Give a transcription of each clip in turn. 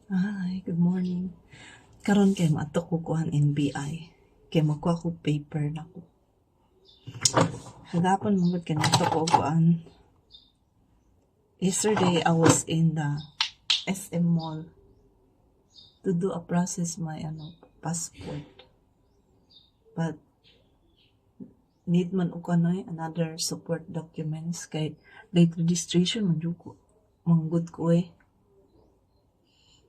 Hi, good morning. Karon kay maato ko kuhan NBI. Kay magkuha ko paper na ko. Hagapon mangod kay nato ko kuhan. Yesterday I was in the SM Mall to do a process my passport. But need man og another support documents kay late registration man jud ko. Manggod ko eh.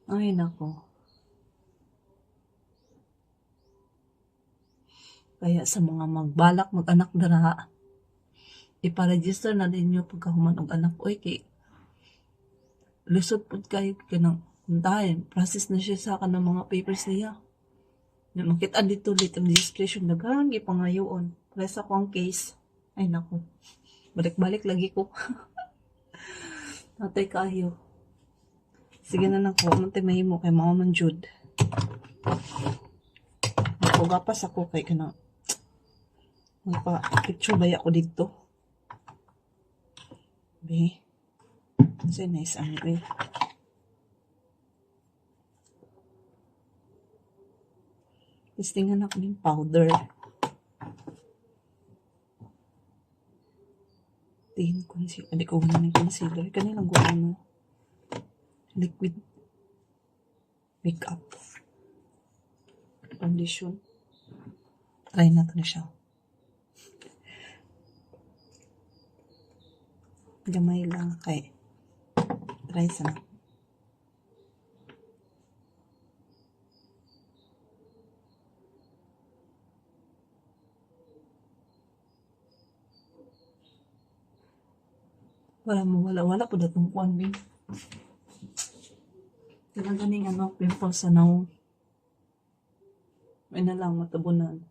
Ay nako. Kaya sa mga magbalak mag-anak dara, ipa-register na ninyo pagkahuman og anak oy kay lusot pud kayo kanang kuntahin process na siya sa kanang mga papers niya na makita dito late registration daghang gipangayoon kaya sa akong case ay nako balik-balik lagi ko natay kayo sige na nako mantay mahimo kay mao man jud ako gapas ako kay kanang magpa picture baya ko dito be so nice ang eh. Testingan ako ng powder. Tingin concealer. Hindi ko gano'n ng concealer. Kanilang gumano. Liquid makeup. Foundation. Try natin na siya. Gamay lang kay. Try sana. Wala po datong kuwan, babe. Kailan ganing pimples sa naw. May na lang, matabunan.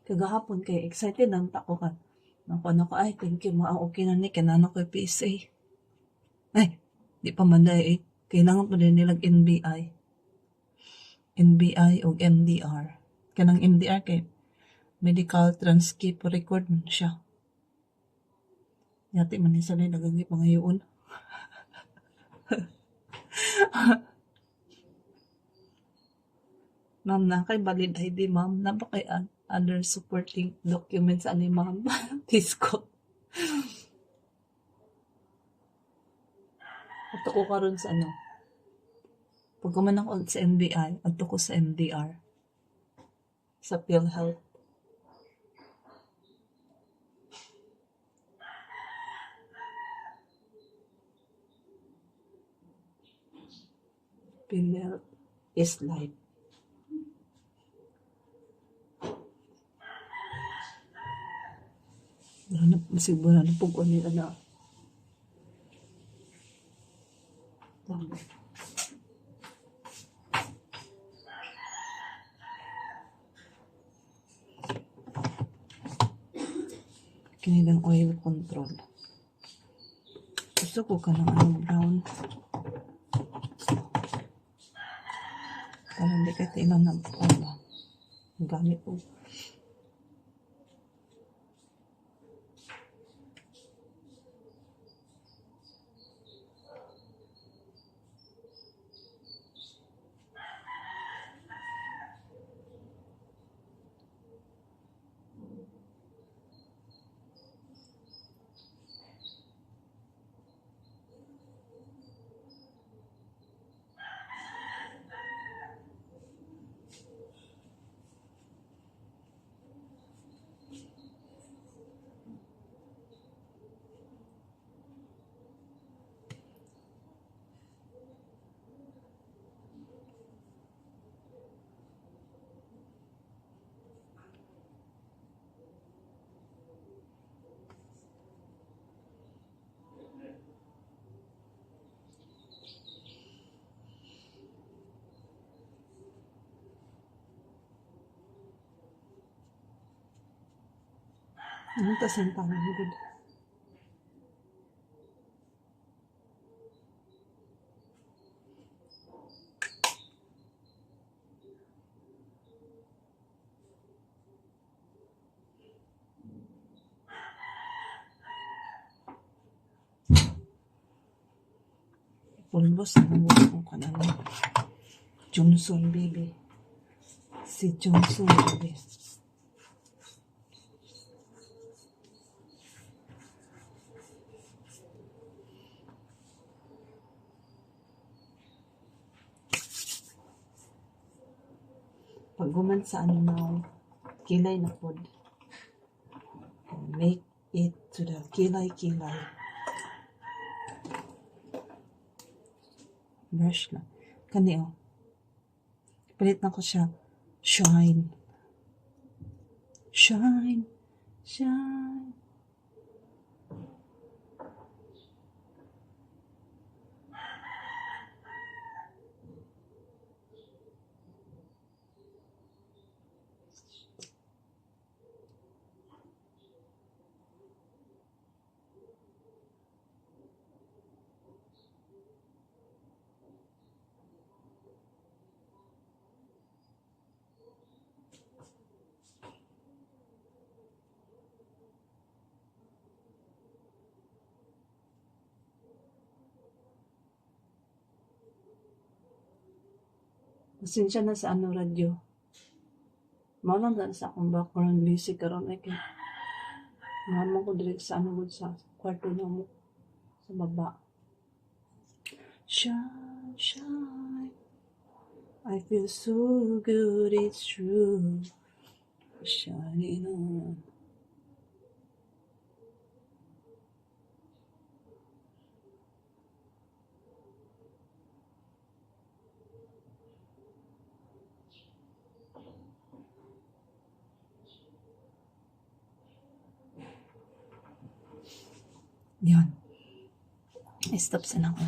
Kagahapon kay excited ang tako ka. Ako, ay, thank you, okay na ni, kinano ko PSA. Ay, di pa manday eh. Kailangan pa din nilang NBI o MDR. Kanang MDR kay medical transcript record man siya. Yati man ni sanay nagagi pangayoon. Ma'am na kay valid ID ma'am na ba kay other supporting documents ani ma'am? Tisko. Ato ko karon sa pagkuman ako sa NBI, ato ko sa MDR. Sa PhilHealth. PhilHealth is life. Siguro na po ko nila na. Kinilang oil control. Gusto ko ka ng brown. Para hindi ka tinan ng gamit ko. Ano ta senta na good. pulbos ang mo kanang Johnson baby. Si Johnson baby. Pag guman sa ano na kilay na pod. Make it to the kilay. Brush lang. Kani oh. Palit na ko siya. Shine. Pasensya na sa ano radyo. Malang na sa akong background music karon ay kay mama ko direct sa ano gud sa kwarto na mo sa baba. Shine. I feel so good, it's true. Shining on. Yan. I-stop sa nang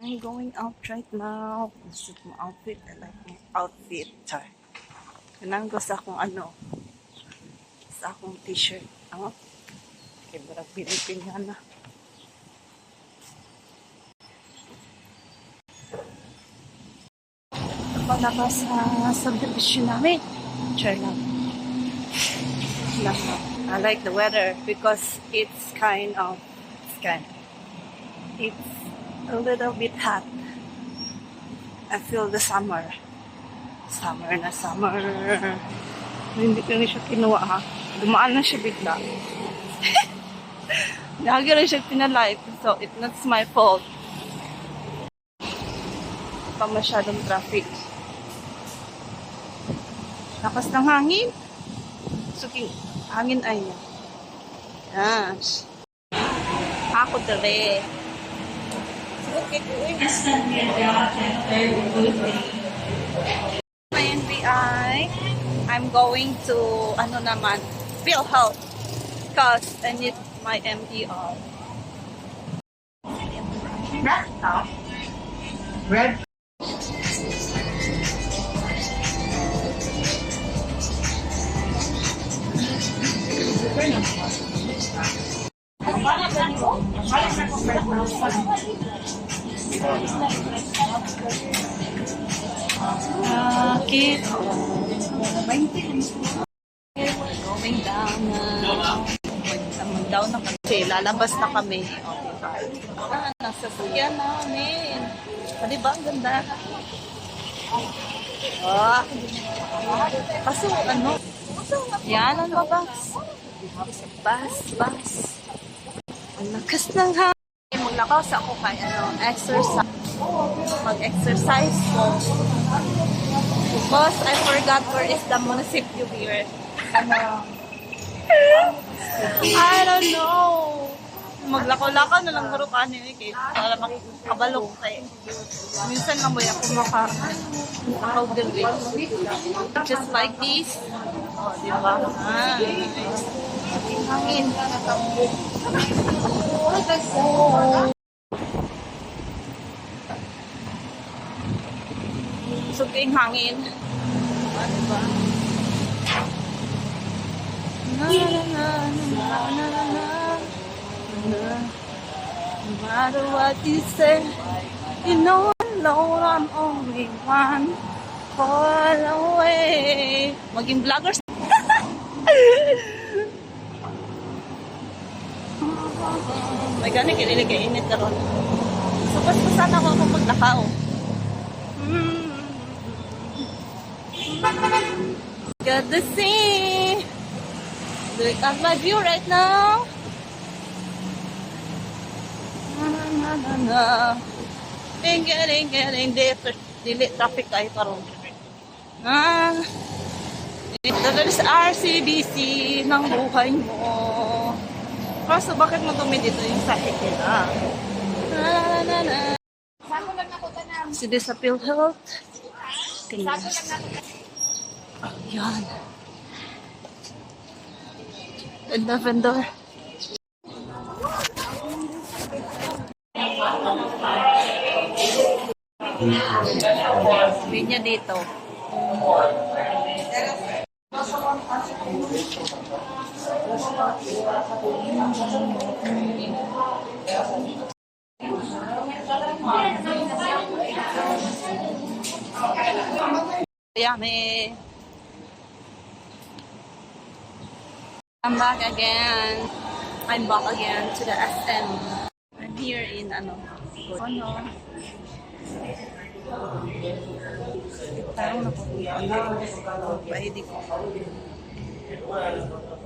I'm going out right now. This is my outfit. I like my outfit. Char. Kanang ko sa akong ano. Sa akong t-shirt. Oh. Okay, barang pinipinyan na. Wala ka sa subdivision namin. Char lang. I like the weather because it's a little bit hot. I feel the summer. Summer. Hindi ko na siya kinuha ha. Dumaan na siya bigla. Lagi rin siya pinalight. So, it's not my fault. Pa masyadong traffic. Lakas ng hangin. Suking hangin ay niya. Yes. Ako dali. My NBI, I'm going to PhilHealth because I need my MDR. Red. Keep going down na kasi lalabas na kami. Nasa sasakyan namin. Diba? Ang ganda. Kaso ano? Yan ang mabas. Bus. Ang lakas ng hangin. Maglakas ako kay exercise. Mag-exercise ko. Because I forgot where is the municipio here. I don't know. Maglako-lako na lang maro kanin para makabalok tayo. Minsan na mo yung kumakaw dili. Just like this. Oh, diba? Hangin. Suking hangin. Diba? No matter what you say, you know I'm only one call away. Maging vloggers. May gani kinilig kay init karon. Supos-pusan ako maglakaw. Got the sea. Look at my view right now. Dili traffic kayo karon. Ito sa RCBC ng buhay mo. Kaso bakit madumi dito yung sahig nila? Si this sa PhilHealth. Yan. And the vendor. Linya dito. Yummy. I'm back again. I'm back again to the SM. I'm here in ano. Tarong na po. Pwede ko.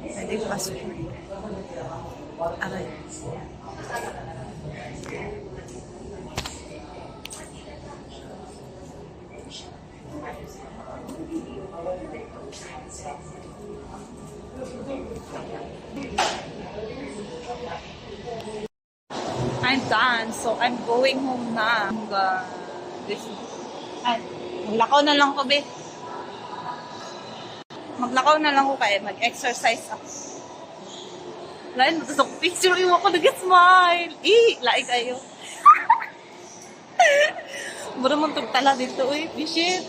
Pwede ko pasok. Aray. I'm done, so I'm going home na. Maglakaw na lang ko, be. Maglakaw na lang ko kaya mag-exercise ako. Lain, matusok picture, iwan ko nag-smile. Lain kayo. Buro mong tugtala dito, uy. Bishit.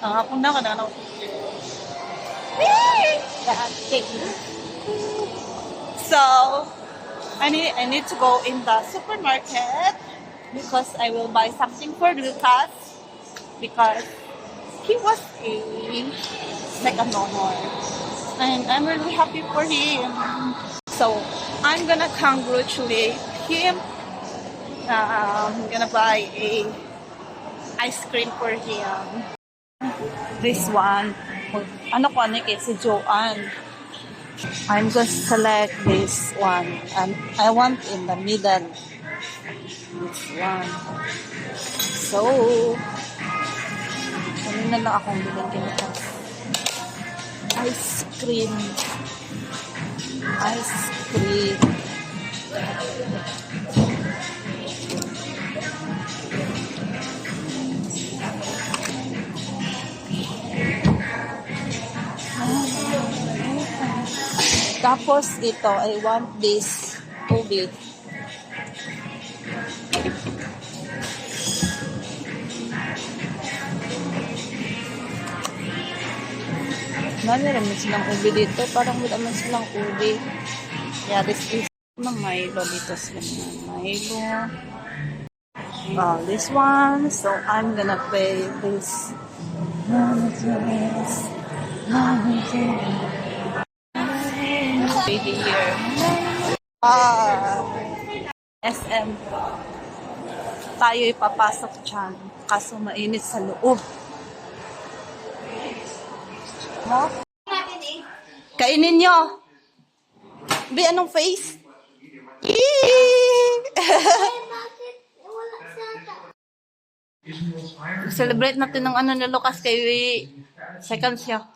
Ang hapon na ka na, ano. So, I need to go in the supermarket because I will buy something for Lucas because he was a second honor and I'm really happy for him. So I'm gonna congratulate him. I'm gonna buy a ice cream for him. This one, ano ko si Joanne. I'm just select this one and I want in the middle this one. So ano na lang akong bilang ganito. Ice cream. Tapos ito, I want this tubig. Namin silang ubi dito. Parang wala man silang ubi. Kaya this is ng Milo dito sila. Milo. This one. So I'm gonna pay this. Baby here. SM. Tayo'y papasok dyan. Kaso mainit sa loob. Mo? Kainin nyo. Bi, anong face? Celebrate natin ng ano ni Lucas kay second siya.